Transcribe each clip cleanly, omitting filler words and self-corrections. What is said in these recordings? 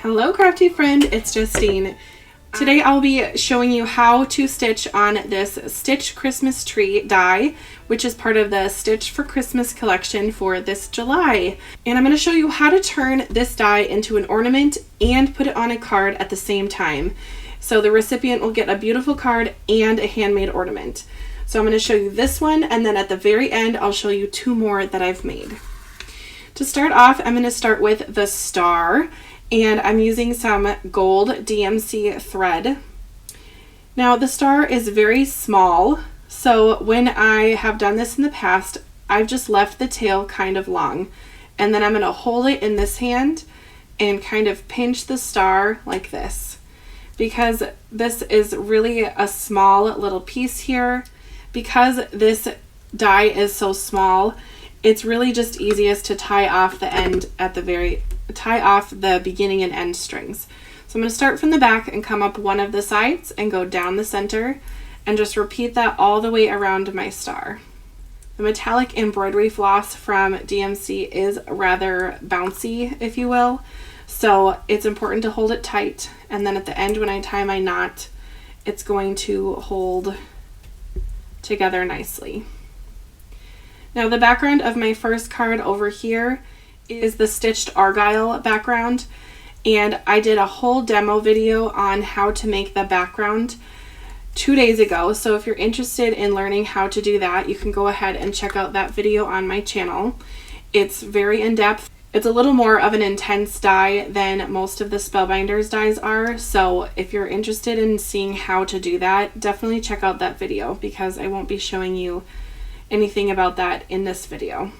Hello crafty friend, it's Justine. Today I'll be showing you how to stitch on this Stitch Christmas Tree die, which is part of the Stitch for Christmas collection for this July. And I'm going to show you how to turn this die into an ornament and put it on a card at the same time. So the recipient will get a beautiful card and a handmade ornament. So I'm going to show you this one, and then at the very end I'll show you two more that I've made. To start off, I'm going to start with the star. And I'm using some gold DMC thread. Now the star is very small, so when I have done this in the past, I've just left the tail kind of long. And then I'm going to hold it in this hand and kind of pinch the star like this. Because this is really a small little piece here, because this die is so small, it's really just easiest to tie off the end at the tie off the beginning and end strings. So I'm going to start from the back and come up one of the sides and go down the center and just repeat that all the way around my star. The metallic embroidery floss from DMC is rather bouncy, if you will, so it's important to hold it tight, and then at the end when I tie my knot, it's going to hold together nicely. Now the background of my first card over here is the stitched argyle background, and I did a whole demo video on how to make the background 2 days ago, so if you're interested in learning how to do that, you can go ahead and check out that video on my channel. It's very in-depth. It's a little more of an intense die than most of the Spellbinders dies are, so if you're interested in seeing how to do that, definitely check out that video, because I won't be showing you anything about that in this video.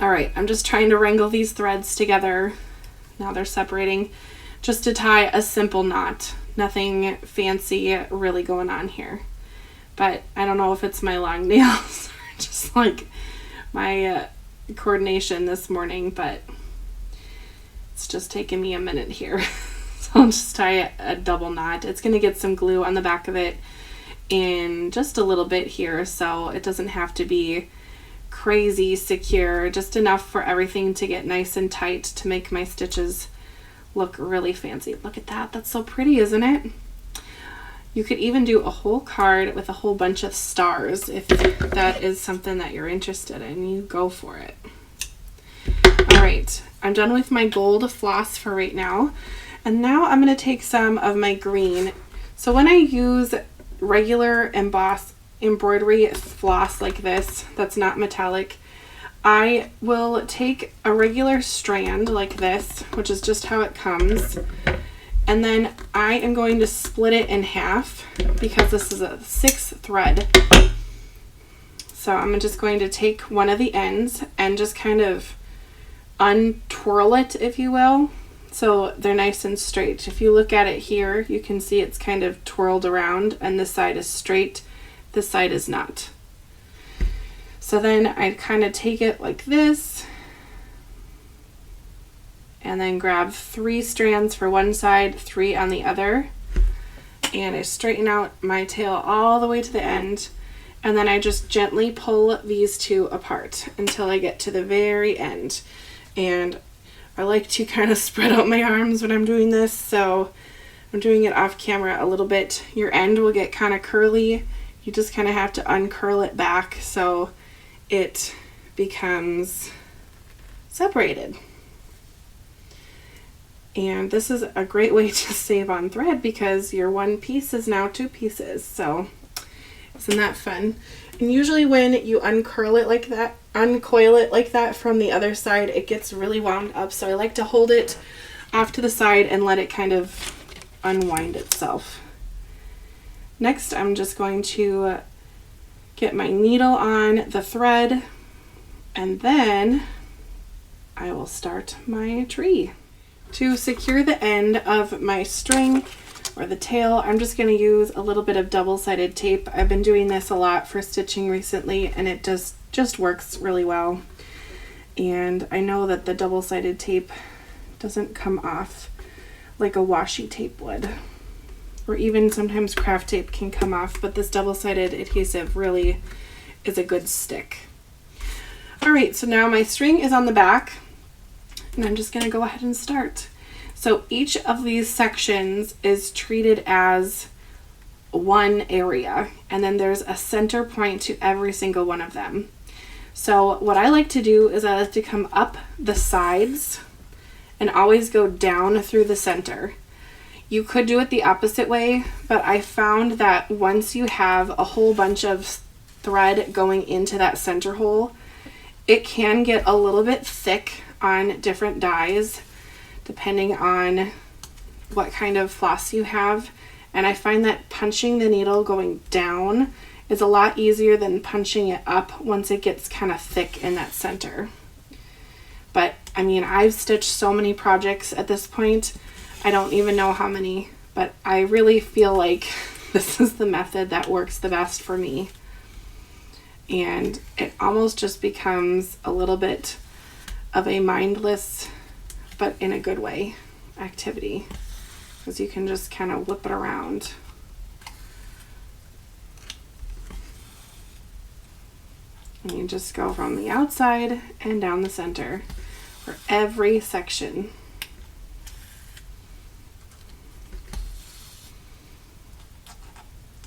Alright, I'm just trying to wrangle these threads together. Now they're separating, just to tie a simple knot. Nothing fancy really going on here. But I don't know if it's my long nails or just like my coordination this morning, but it's just taking me a minute here. So I'll just tie a double knot. It's going to get some glue on the back of it in just a little bit here, so it doesn't have to be crazy secure, just enough for everything to get nice and tight to make my stitches look really fancy. Look at that, that's so pretty, isn't it? You could even do a whole card with a whole bunch of stars if that is something that you're interested in. You go for it. Alright, I'm done with my gold floss for right now, and now I'm going to take some of my green. So when I use regular embossed embroidery floss like this that's not metallic, I will take a regular strand like this, which is just how it comes, and then I am going to split it in half because this is a 6 thread. So I'm just going to take one of the ends and just kind of untwirl it, if you will, so they're nice and straight. If you look at it here, you can see it's kind of twirled around, and this side is straight, this side is not. So then I kind of take it like this and then grab 3 strands for one side, 3 on the other, and I straighten out my tail all the way to the end, and then I just gently pull these two apart until I get to the very end. And I like to kind of spread out my arms when I'm doing this, so I'm doing it off camera a little bit. Your end will get kind of curly. You just kind of have to uncurl it back so it becomes separated. And this is a great way to save on thread because your one piece is now 2 pieces. So isn't that fun? And usually when you uncoil it like that from the other side, it gets really wound up. So I like to hold it off to the side and let it kind of unwind itself. Next, I'm just going to get my needle on the thread, and then I will start my tree. To secure the end of my string or the tail, I'm just going to use a little bit of double-sided tape. I've been doing this a lot for stitching recently, and it just works really well. And I know that the double-sided tape doesn't come off like a washi tape would. Or even sometimes craft tape can come off, but this double-sided adhesive really is a good stick. Alright, so now my string is on the back, and I'm just going to go ahead and start. So each of these sections is treated as one area, and then there's a center point to every single one of them. So what I like to do is I like to come up the sides and always go down through the center. You could do it the opposite way, but I found that once you have a whole bunch of thread going into that center hole, it can get a little bit thick on different dies depending on what kind of floss you have. And I find that punching the needle going down is a lot easier than punching it up once it gets kind of thick in that center. But I mean, I've stitched so many projects at this point, I don't even know how many, but I really feel like this is the method that works the best for me. And it almost just becomes a little bit of a mindless, but in a good way, activity, because you can just kind of whip it around. And you just go from the outside and down the center for every section.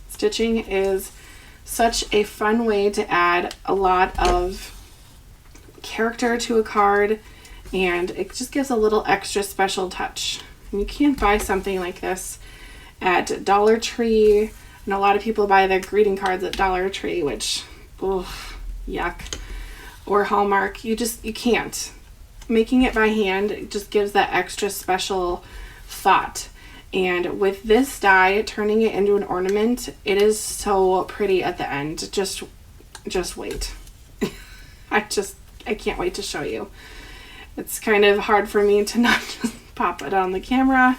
Stitching is such a fun way to add a lot of character to a card, and it just gives a little extra special touch. And you can't buy something like this at Dollar Tree, and a lot of people buy their greeting cards at Dollar Tree, which, oof, yuck. Or Hallmark. You can't. Making it by hand, it just gives that extra special thought. And with this die, turning it into an ornament, it is so pretty at the end. Just wait. I can't wait to show you. It's kind of hard for me to not just pop it on the camera,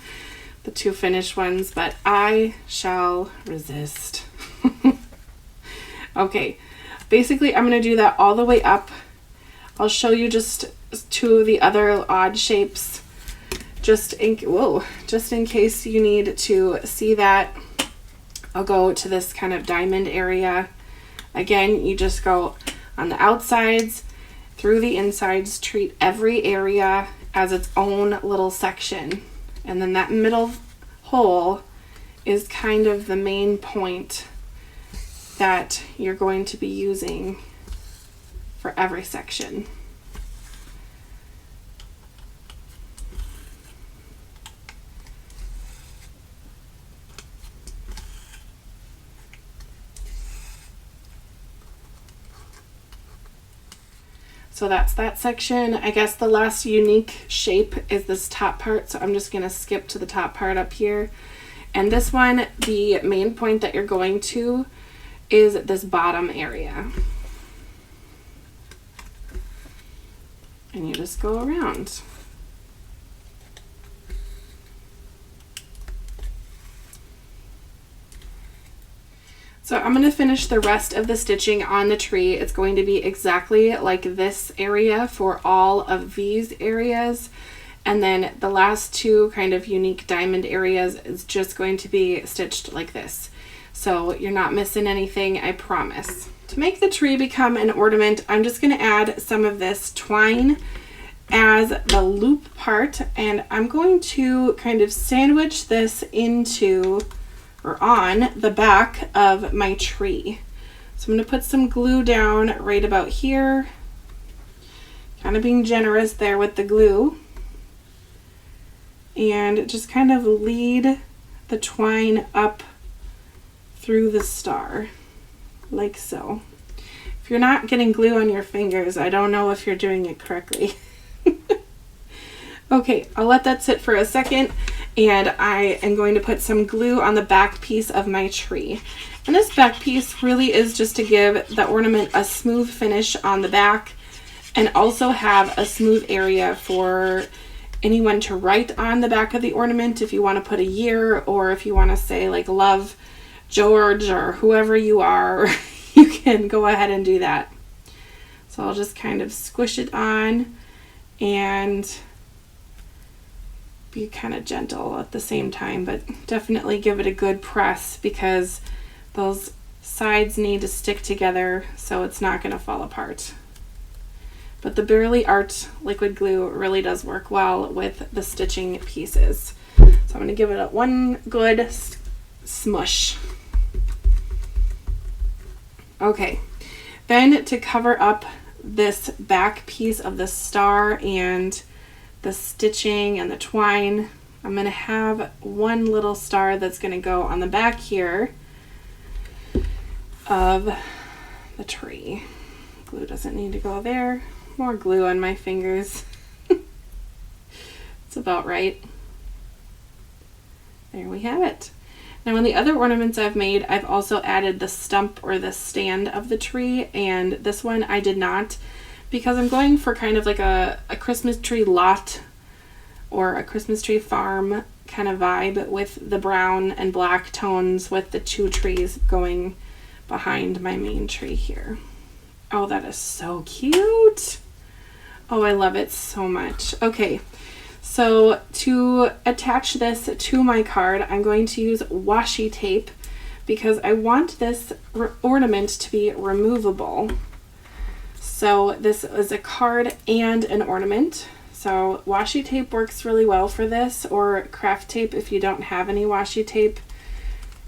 the two finished ones, but I shall resist. Okay, basically I'm going to do that all the way up. I'll show you just two of the other odd shapes just in case you need to see that. I'll go to this kind of diamond area. Again, you just go on the outsides, through the insides, treat every area as its own little section. And then that middle hole is kind of the main point that you're going to be using for every section. So that's that section. I guess the last unique shape is this top part, so I'm just going to skip to the top part up here. And this one, the main point that you're going to is this bottom area. And you just go around. So I'm going to finish the rest of the stitching on the tree. It's going to be exactly like this area for all of these areas. And then the last two kind of unique diamond areas is just going to be stitched like this. So you're not missing anything, I promise. To make the tree become an ornament, I'm just going to add some of this twine as the loop part. And I'm going to kind of sandwich this into or on the back of my tree. So I'm going to put some glue down right about here, kind of being generous there with the glue, and just kind of lead the twine up through the star like so. If you're not getting glue on your fingers, I don't know if you're doing it correctly. Okay, I'll let that sit for a second, and I am going to put some glue on the back piece of my tree. And this back piece really is just to give the ornament a smooth finish on the back, and also have a smooth area for anyone to write on the back of the ornament if you want to put a year, or if you want to say like love George or whoever you are, you can go ahead and do that. So I'll just kind of squish it on and be kind of gentle at the same time, but definitely give it a good press because those sides need to stick together so it's not going to fall apart. but the Burley Art liquid glue really does work well with the stitching pieces. So I'm going to give it one good smush. Okay, then to cover up this back piece of the star and the stitching and the twine, I'm going to have one little star that's going to go on the back here of the tree. Glue doesn't need to go there. More glue on my fingers. It's about right. There we have it. Now in the other ornaments I've made, I've also added the stump or the stand of the tree, and this one I did not, because I'm going for kind of like a Christmas tree lot or a Christmas tree farm kind of vibe with the brown and black tones with the two trees going behind my main tree here. Oh, that is so cute. Oh, I love it so much. Okay, so to attach this to my card, I'm going to use washi tape because I want this ornament to be removable. So this is a card and an ornament. So washi tape works really well for this, or craft tape if you don't have any washi tape.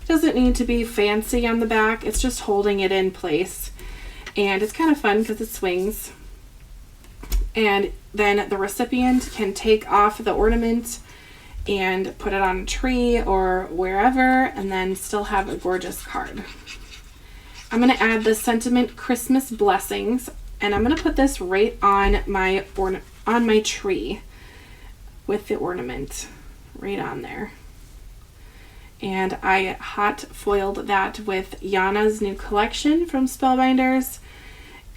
It doesn't need to be fancy on the back. It's just holding it in place. And it's kind of fun because it swings. And then the recipient can take off the ornament and put it on a tree or wherever, and then still have a gorgeous card. I'm going to add the sentiment Christmas blessings, and I'm going to put this right on my tree with the ornament right on there. And I hot foiled that with Yana's new collection from Spellbinders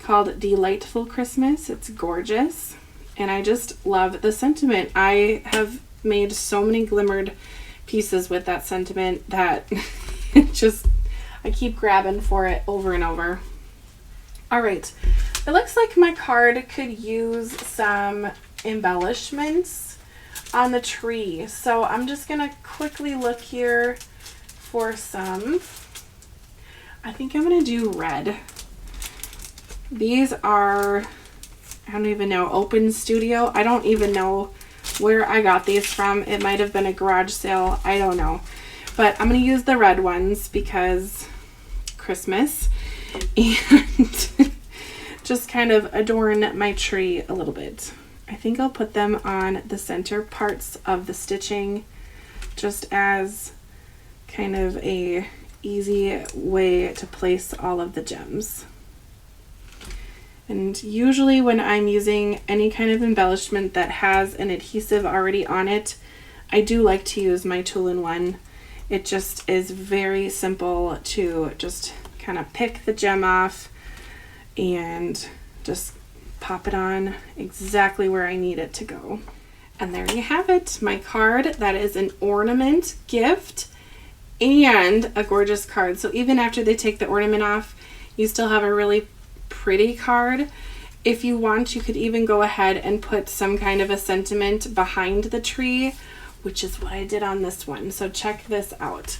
called Delightful Christmas. It's gorgeous, and I just love the sentiment. I have made so many glimmered pieces with that sentiment that I keep grabbing for it over and over. All right, it looks like my card could use some embellishments on the tree, so I'm just gonna quickly look here for some. I think I'm gonna do red. These are, I don't even know, Open Studio. I don't even know where I got these from. It might have been a garage sale. I don't know. But I'm going to use the red ones because Christmas, and just kind of adorn my tree a little bit. I think I'll put them on the center parts of the stitching just as kind of a easy way to place all of the gems. And usually when I'm using any kind of embellishment that has an adhesive already on it, I do like to use my tool-in-one. It just is very simple to just kind of pick the gem off and just pop it on exactly where I need it to go. And there you have it, my card. That is an ornament gift and a gorgeous card. So even after they take the ornament off, you still have a really pretty card. If you want, you could even go ahead and put some kind of a sentiment behind the tree, which is what I did on this one. So check this out.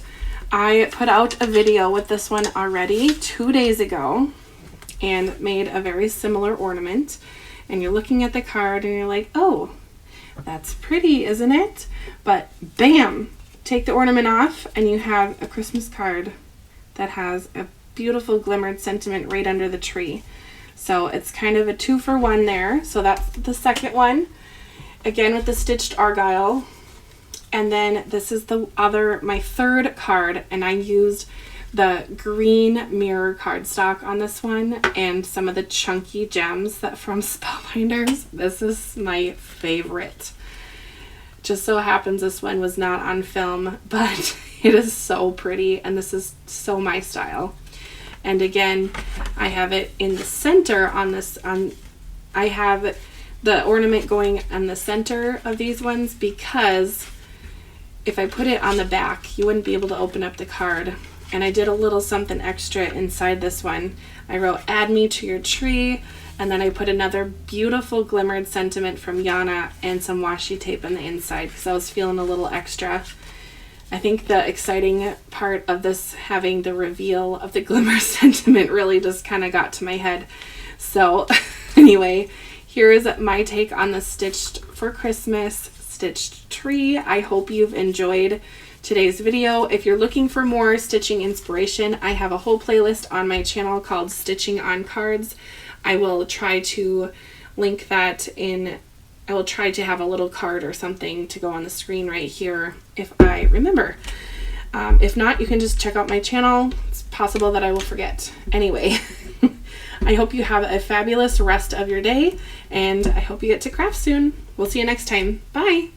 I put out a video with this one already 2 days ago and made a very similar ornament. And you're looking at the card and you're like, oh, that's pretty, isn't it? But bam, take the ornament off and you have a Christmas card that has a beautiful glimmered sentiment right under the tree. So it's kind of a 2-for-1 there. So that's the second one, again with the stitched argyle. And then this is my third card, and I used the green mirror cardstock on this one and some of the chunky gems that from Spellbinders. This is my favorite. Just so happens this one was not on film, but it is so pretty, and this is so my style. And again, I have it in the center on this. I have the ornament going on the center of these ones because if I put it on the back, you wouldn't be able to open up the card. And I did a little something extra inside this one. I wrote, add me to your tree, and then I put another beautiful glimmered sentiment from Yana and some washi tape on the inside because I was feeling a little extra. I think the exciting part of this having the reveal of the glimmer sentiment really just kind of got to my head. So anyway, here is my take on the Stitched for Christmas stitched tree. I hope you've enjoyed today's video. If you're looking for more stitching inspiration, I have a whole playlist on my channel called Stitching on Cards. I will try to link that in. I will try to have a little card or something to go on the screen right here if I remember. If not, you can just check out my channel. It's possible that I will forget. Anyway, I hope you have a fabulous rest of your day, and I hope you get to craft soon. We'll see you next time. Bye!